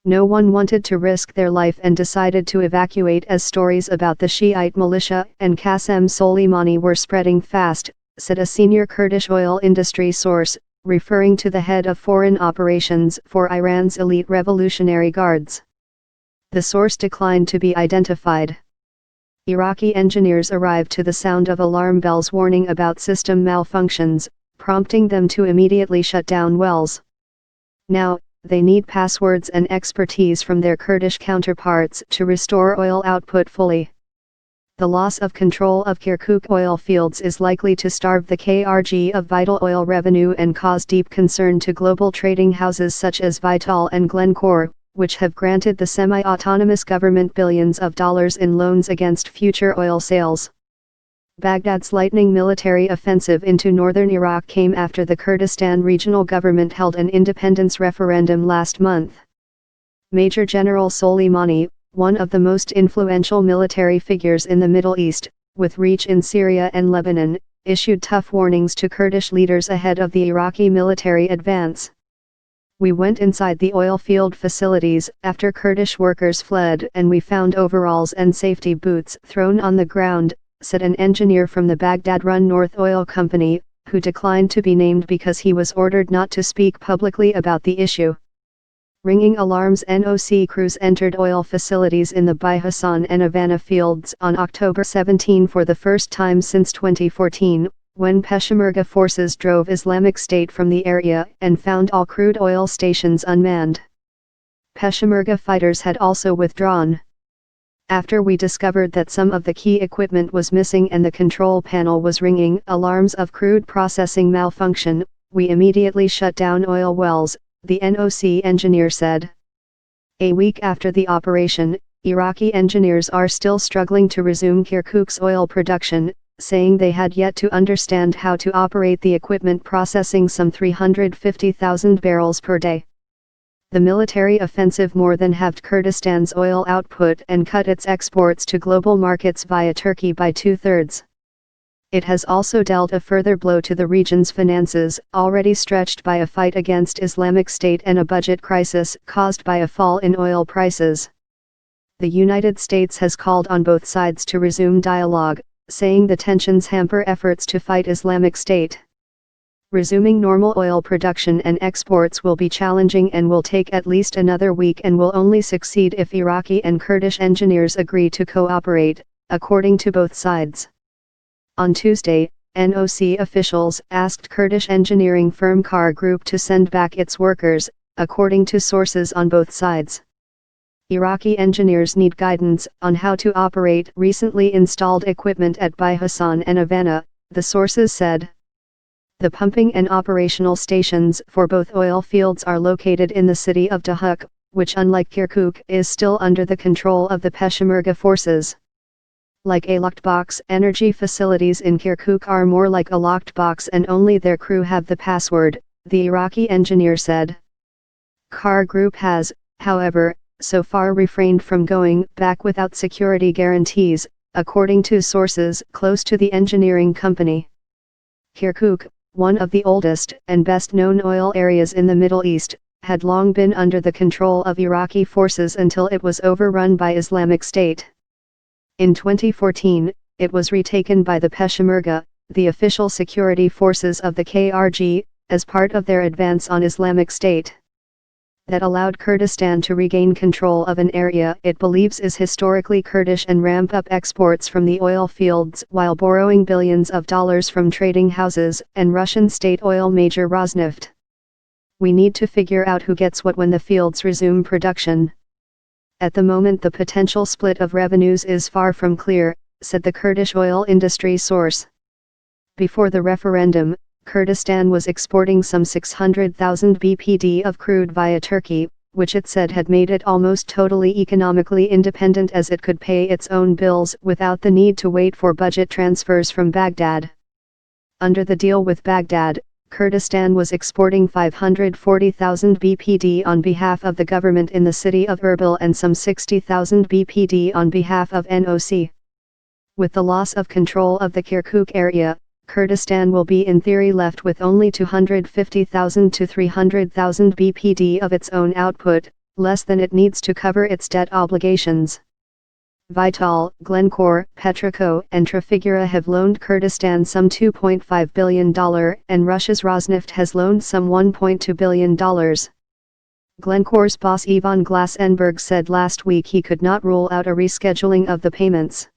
No one wanted to risk their life and decided to evacuate as stories about the Shiite militia and Qassem Soleimani were spreading fast, said a senior Kurdish oil industry source, referring to the head of foreign operations for Iran's elite Revolutionary Guards. The source declined to be identified. Iraqi engineers arrived to the sound of alarm bells warning about system malfunctions, prompting them to immediately shut down wells. Now, they need passwords and expertise from their Kurdish counterparts to restore oil output fully. The loss of control of Kirkuk oil fields is likely to starve the KRG of vital oil revenue and cause deep concern to global trading houses such as Vitol and Glencore, which have granted the semi-autonomous government billions of dollars in loans against future oil sales. Baghdad's lightning military offensive into northern Iraq came after the Kurdistan Regional Government held an independence referendum last month. Major General Soleimani, one of the most influential military figures in the Middle East, with reach in Syria and Lebanon, issued tough warnings to Kurdish leaders ahead of the Iraqi military advance. "We went inside the oil field facilities after Kurdish workers fled and we found overalls and safety boots thrown on the ground," said an engineer from the Baghdad-run North Oil Company, who declined to be named because he was ordered not to speak publicly about the issue. Ringing alarms. NOC crews entered oil facilities in the Bahassan and Havana fields on October 17 for the first time since 2014, when Peshmerga forces drove Islamic State from the area and found all crude oil stations unmanned. Peshmerga fighters had also withdrawn. "After we discovered that some of the key equipment was missing and the control panel was ringing alarms of crude processing malfunction, we immediately shut down oil wells," the NOC engineer said. A week after the operation, Iraqi engineers are still struggling to resume Kirkuk's oil production, saying they had yet to understand how to operate the equipment processing some 350,000 barrels per day. The military offensive more than halved Kurdistan's oil output and cut its exports to global markets via Turkey by 2/3. It has also dealt a further blow to the region's finances, already stretched by a fight against Islamic State and a budget crisis caused by a fall in oil prices. The United States has called on both sides to resume dialogue, saying the tensions hamper efforts to fight Islamic State. Resuming normal oil production and exports will be challenging and will take at least another week and will only succeed if Iraqi and Kurdish engineers agree to cooperate, according to both sides. On Tuesday, NOC officials asked Kurdish engineering firm Car Group to send back its workers, according to sources on both sides. Iraqi engineers need guidance on how to operate recently installed equipment at Bahassan and Havana, the sources said. The pumping and operational stations for both oil fields are located in the city of Dahuk, which unlike Kirkuk is still under the control of the Peshmerga forces. Like a locked box, energy facilities in Kirkuk are more like a locked box and only their crew have the password, the Iraqi engineer said. Car Group has, however, so far refrained from going back without security guarantees, according to sources close to the engineering company. Kirkuk, one of the oldest and best-known oil areas in the Middle East, had long been under the control of Iraqi forces until it was overrun by Islamic State. In 2014, it was retaken by the Peshmerga, the official security forces of the KRG, as part of their advance on Islamic State. That allowed Kurdistan to regain control of an area it believes is historically Kurdish and ramp up exports from the oil fields while borrowing billions of dollars from trading houses and Russian state oil major Rosneft. "We need to figure out who gets what when the fields resume production. At the moment the potential split of revenues is far from clear," said the Kurdish oil industry source. Before the referendum, Kurdistan was exporting some 600,000 bpd of crude via Turkey, which it said had made it almost totally economically independent as it could pay its own bills without the need to wait for budget transfers from Baghdad. Under the deal with Baghdad, Kurdistan was exporting 540,000 bpd on behalf of the government in the city of Erbil and some 60,000 bpd on behalf of NOC. With the loss of control of the Kirkuk area, Kurdistan will be in theory left with only 250,000 to 300,000 bpd of its own output, less than it needs to cover its debt obligations. Vital, Glencore, Petroco and Trafigura have loaned Kurdistan some $2.5 billion, and Russia's Rosneft has loaned some $1.2 billion. Glencore's boss Ivan Glasenberg said last week he could not rule out a rescheduling of the payments.